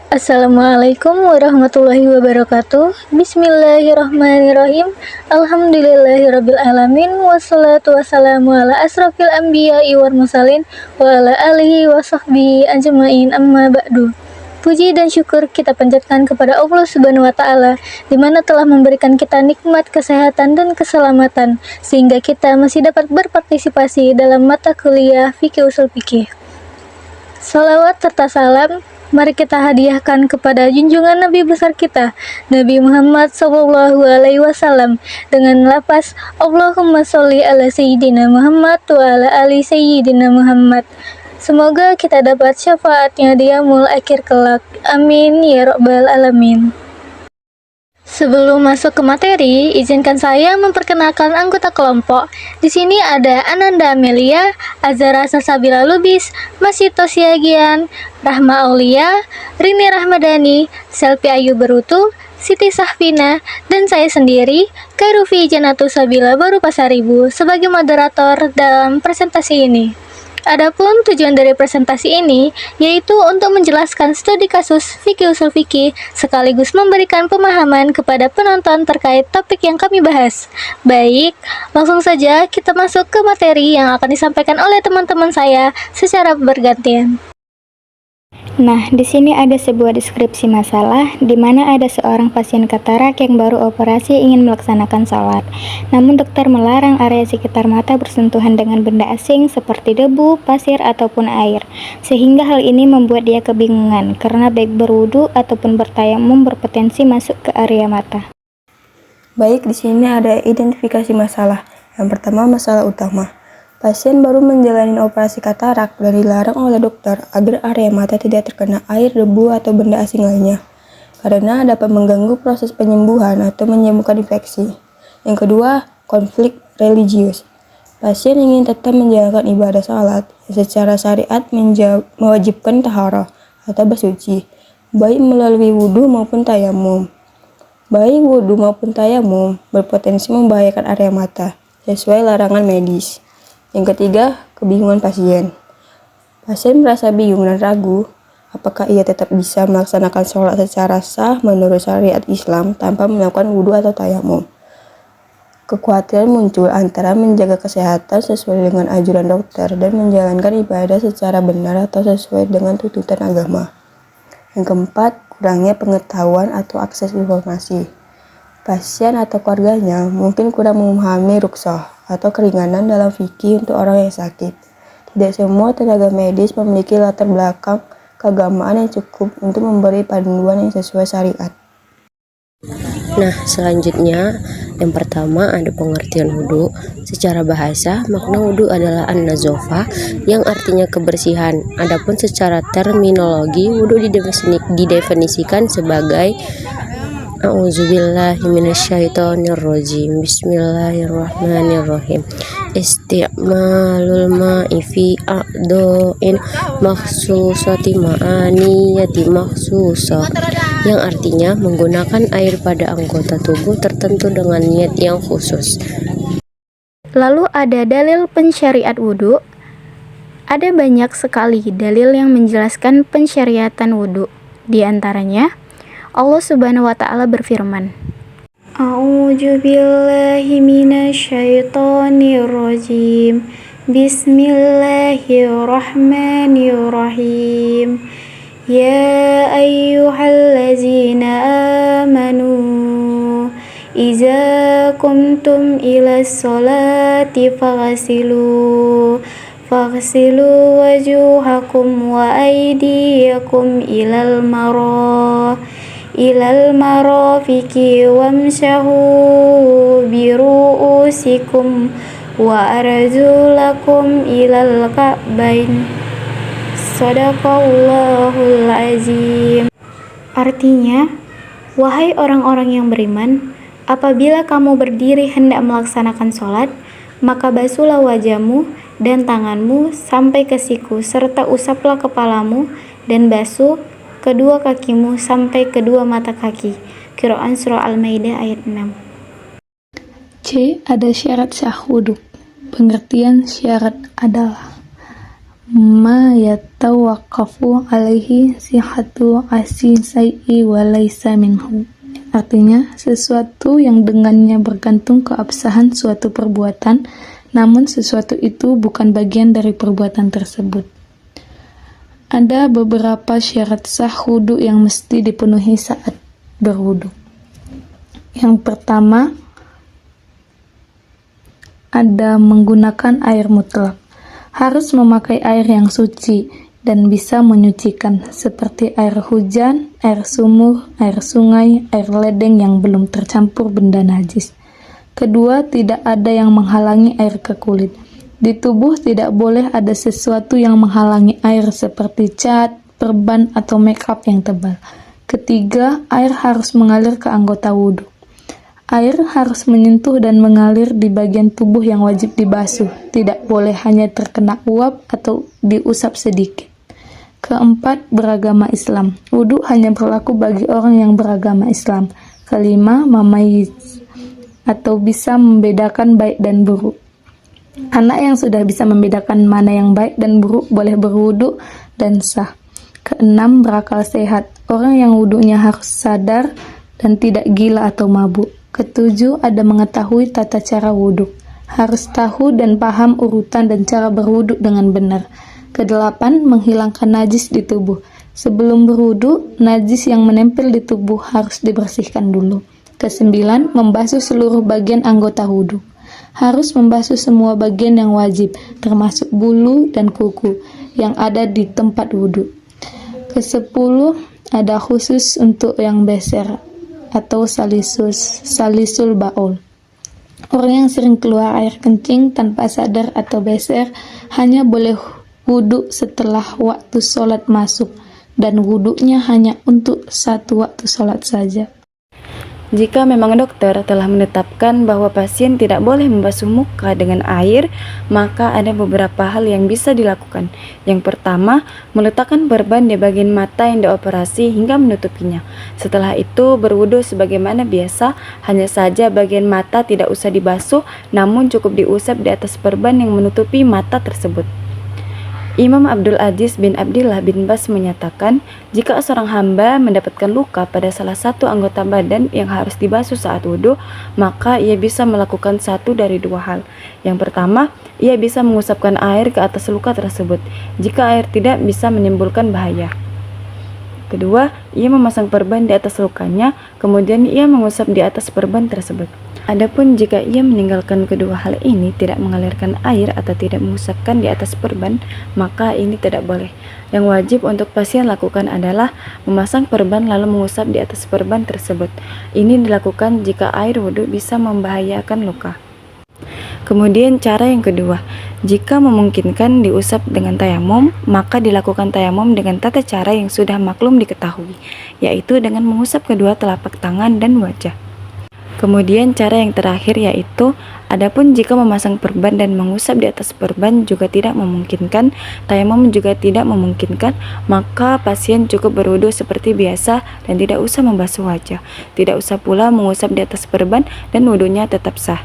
Assalamualaikum warahmatullahi wabarakatuh. Bismillahirrahmanirrahim. Alhamdulillahirrabbilalamin. Wassalatu wassalamu ala asrafil anbiya'i wal mursalin wa ala alihi wa sahbihi ajma'in amma ba'du. Puji dan syukur kita panjatkan kepada Allah Subhanahu wa taala di mana telah memberikan kita nikmat kesehatan dan keselamatan sehingga kita masih dapat berpartisipasi dalam mata kuliah fikih usul fikih. Salawat serta salam mari kita hadiahkan kepada junjungan Nabi besar kita, Nabi Muhammad Sallallahu Alaihi Wasallam dengan lafaz Allahumma sholli ala Sayyidina Muhammad wa ala ali Sayyidina Muhammad. Semoga kita dapat syafaatnya di yaumul akhir kelak. Amin ya rabbal alamin. Sebelum masuk ke materi, izinkan saya memperkenalkan anggota kelompok. Di sini ada Ananda Amelia, Azara Salsabila Lubis, Masito Siagian, Rahma Aulia, Rini Rahmadani, Selvi Ayu Berutu, Siti Sahfina, dan saya sendiri, Kairufi Janatu Sabila Baru Pasaribu, sebagai moderator dalam presentasi ini. Adapun tujuan dari presentasi ini yaitu untuk menjelaskan studi kasus fikih usul fikih sekaligus memberikan pemahaman kepada penonton terkait topik yang kami bahas. Baik, langsung saja kita masuk ke materi yang akan disampaikan oleh teman-teman saya secara bergantian. Nah, di sini ada sebuah deskripsi masalah di mana ada seorang pasien katarak yang baru operasi ingin melaksanakan sholat. Namun dokter melarang area sekitar mata bersentuhan dengan benda asing seperti debu, pasir, ataupun air. Sehingga hal ini membuat dia kebingungan karena baik berwudu ataupun bertayamum berpotensi masuk ke area mata. Baik, di sini ada identifikasi masalah. Yang pertama, masalah utama. Pasien baru menjalani operasi katarak dan dilarang oleh dokter agar area mata tidak terkena air, debu, atau benda asing lainnya, karena dapat mengganggu proses penyembuhan atau menyembuhkan infeksi. Yang kedua, konflik religius. Pasien ingin tetap menjalankan ibadah salat yang secara syariat mewajibkan taharah atau bersuci, baik melalui wudhu maupun tayamum. Baik wudhu maupun tayamum berpotensi membahayakan area mata, sesuai larangan medis. Yang ketiga, kebingungan pasien. Pasien merasa bingung dan ragu apakah ia tetap bisa melaksanakan sholat secara sah menurut syariat Islam tanpa melakukan wudhu atau tayamum. Kekhawatiran muncul antara menjaga kesehatan sesuai dengan anjuran dokter dan menjalankan ibadah secara benar atau sesuai dengan tuntutan agama. Yang keempat, kurangnya pengetahuan atau akses informasi. Pasien atau keluarganya mungkin kurang memahami rukhsah atau keringanan dalam fikih untuk orang yang sakit. Tidak semua tenaga medis memiliki latar belakang keagamaan yang cukup untuk memberi panduan yang sesuai syariat. Nah, selanjutnya yang pertama ada pengertian wudhu. Secara bahasa, makna wudhu adalah an-nazofah yang artinya kebersihan. Adapun secara terminologi, wudhu didefinisikan sebagai A'udzubillahi minasyaitonirrajim. Bismillahirrahmanirrahim. Isti'malul ma'i fi a'dha'in makhsusati ma'aniyati makhsusah, yang artinya menggunakan air pada anggota tubuh tertentu dengan niat yang khusus. Lalu ada dalil pensyariat wudhu. Ada banyak sekali dalil yang menjelaskan pensyariatan wudhu. Di antaranya, Allah Subhanahu wa taala berfirman, A'udzu billahi minasyaitonir rajim. Bismillahirrahmanirrahim. Ya ayyuhallazina amanu idza qumtum ilas sholati faghsilu wujuhakum wa aydiyakum ilal marafiqi wamshahu biru'usikum wa arjulakum ilal ka'bain. Shadaqallahul azim. Artinya, wahai orang-orang yang beriman, apabila kamu berdiri hendak melaksanakan sholat, maka basuhlah wajahmu dan tanganmu sampai ke siku, serta usaplah kepalamu dan basuh kedua kakimu sampai kedua mata kaki. Quran Surah Al-Maidah ayat 6. C. Ada syarat sah wudhu. Pengertian syarat adalah ma yatawaqqafu alaihi sihhatu asisai'i wa laisa minhu. Artinya, sesuatu yang dengannya bergantung keabsahan suatu perbuatan, namun sesuatu itu bukan bagian dari perbuatan tersebut. Ada beberapa syarat sah wudu yang mesti dipenuhi saat berwudu. Yang pertama, ada menggunakan air mutlak. Harus memakai air yang suci dan bisa menyucikan, seperti air hujan, air sumur, air sungai, air ledeng yang belum tercampur benda najis. Kedua, tidak ada yang menghalangi air ke kulit. Di tubuh tidak boleh ada sesuatu yang menghalangi air seperti cat, perban, atau make up yang tebal. Ketiga, air harus mengalir ke anggota wudhu. Air harus menyentuh dan mengalir di bagian tubuh yang wajib dibasuh, tidak boleh hanya terkena uap atau diusap sedikit. Keempat, beragama Islam. Wudhu hanya berlaku bagi orang yang beragama Islam. Kelima, mamayiz, atau bisa membedakan baik dan buruk. Anak yang sudah bisa membedakan mana yang baik dan buruk boleh berwudhu dan sah. Keenam, berakal sehat. Orang yang wudhunya harus sadar dan tidak gila atau mabuk. Ketujuh, ada mengetahui tata cara wudhu. Harus tahu dan paham urutan dan cara berwudhu dengan benar. Kedelapan, menghilangkan najis di tubuh. Sebelum berwudhu, najis yang menempel di tubuh harus dibersihkan dulu. Kesembilan, membasuh seluruh bagian anggota wudhu. Harus membasuh semua bagian yang wajib, termasuk bulu dan kuku yang ada di tempat wudhu. Kesepuluh, ada khusus untuk yang beser atau salisul baul. Orang yang sering keluar air kencing tanpa sadar atau beser hanya boleh wudhu setelah waktu sholat masuk, dan wudhunya hanya untuk satu waktu sholat saja. Jika memang dokter telah menetapkan bahwa pasien tidak boleh membasuh muka dengan air, maka ada beberapa hal yang bisa dilakukan. Yang pertama, meletakkan perban di bagian mata yang dioperasi hingga menutupinya. Setelah itu, berwudu sebagaimana biasa, hanya saja bagian mata tidak usah dibasuh, namun cukup diusap di atas perban yang menutupi mata tersebut. Imam Abdul Aziz bin Abdillah bin Bas menyatakan, jika seorang hamba mendapatkan luka pada salah satu anggota badan yang harus dibasuh saat wudhu, maka ia bisa melakukan satu dari dua hal. Yang pertama, ia bisa mengusapkan air ke atas luka tersebut, jika air tidak bisa menimbulkan bahaya. Kedua, ia memasang perban di atas lukanya, kemudian ia mengusap di atas perban tersebut. Adapun jika ia meninggalkan kedua hal ini, tidak mengalirkan air atau tidak mengusapkan di atas perban, maka ini tidak boleh. Yang wajib untuk pasien lakukan adalah memasang perban lalu mengusap di atas perban tersebut. Ini dilakukan jika air wudhu bisa membahayakan luka. Kemudian cara yang kedua, jika memungkinkan diusap dengan tayamum, maka dilakukan tayamum dengan tata cara yang sudah maklum diketahui, yaitu dengan mengusap kedua telapak tangan dan wajah. Kemudian cara yang terakhir yaitu, adapun jika memasang perban dan mengusap di atas perban juga tidak memungkinkan, tayamum juga tidak memungkinkan, maka pasien cukup berwudu seperti biasa dan tidak usah membasuh wajah. Tidak usah pula mengusap di atas perban dan wudunya tetap sah.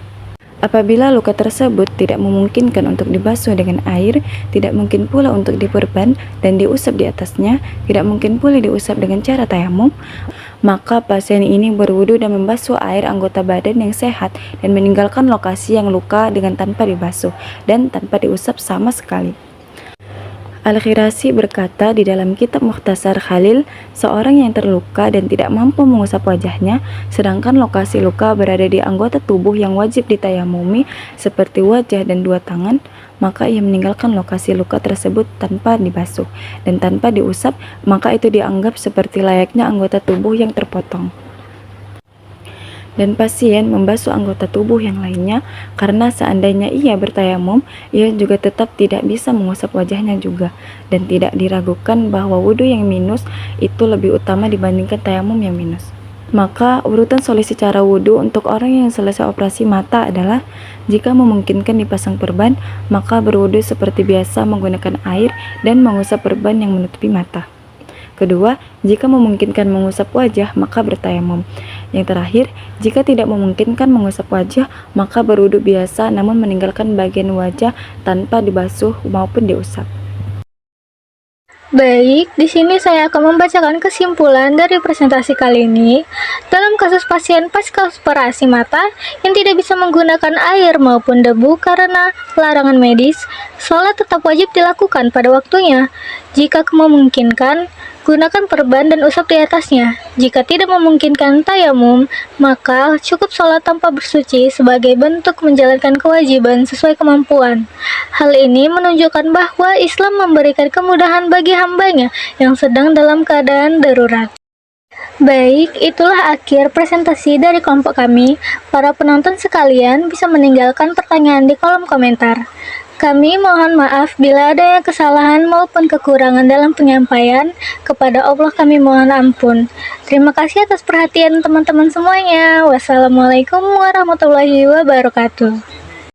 Apabila luka tersebut tidak memungkinkan untuk dibasuh dengan air, tidak mungkin pula untuk diperban dan diusap di atasnya, tidak mungkin pula diusap dengan cara tayamum, maka pasien ini berwudu dan membasuh air anggota badan yang sehat dan meninggalkan lokasi yang luka dengan tanpa dibasuh dan tanpa diusap sama sekali. Al-Khirasi berkata di dalam kitab Mukhtasar Khalil, seorang yang terluka dan tidak mampu mengusap wajahnya, sedangkan lokasi luka berada di anggota tubuh yang wajib ditayamumi seperti wajah dan dua tangan, maka ia meninggalkan lokasi luka tersebut tanpa dibasuh dan tanpa diusap, maka itu dianggap seperti layaknya anggota tubuh yang terpotong. Dan pasien membasuh anggota tubuh yang lainnya, karena seandainya ia bertayamum, ia juga tetap tidak bisa mengusap wajahnya juga, dan tidak diragukan bahwa wudhu yang minus itu lebih utama dibandingkan tayamum yang minus. Maka urutan solusi cara wudhu untuk orang yang selesai operasi mata adalah, jika memungkinkan dipasang perban, maka berwudhu seperti biasa menggunakan air dan mengusap perban yang menutupi mata. Kedua, jika memungkinkan mengusap wajah, maka bertayamum. Yang terakhir, jika tidak memungkinkan mengusap wajah, maka berwudu biasa namun meninggalkan bagian wajah tanpa dibasuh maupun diusap. Baik, di sini saya akan membacakan kesimpulan dari presentasi kali ini. Dalam kasus pasien pasca operasi mata yang tidak bisa menggunakan air maupun debu karena larangan medis, sholat tetap wajib dilakukan pada waktunya. Jika memungkinkan, gunakan perban dan usap di atasnya. Jika tidak memungkinkan tayamum, maka cukup sholat tanpa bersuci sebagai bentuk menjalankan kewajiban sesuai kemampuan. Hal ini menunjukkan bahwa Islam memberikan kemudahan bagi hambanya yang sedang dalam keadaan darurat. Baik, itulah akhir presentasi dari kelompok kami. Para penonton sekalian bisa meninggalkan pertanyaan di kolom komentar. Kami mohon maaf bila ada kesalahan maupun kekurangan dalam penyampaian. Kepada Allah kami mohon ampun. Terima kasih atas perhatian teman-teman semuanya. Wassalamualaikum warahmatullahi wabarakatuh.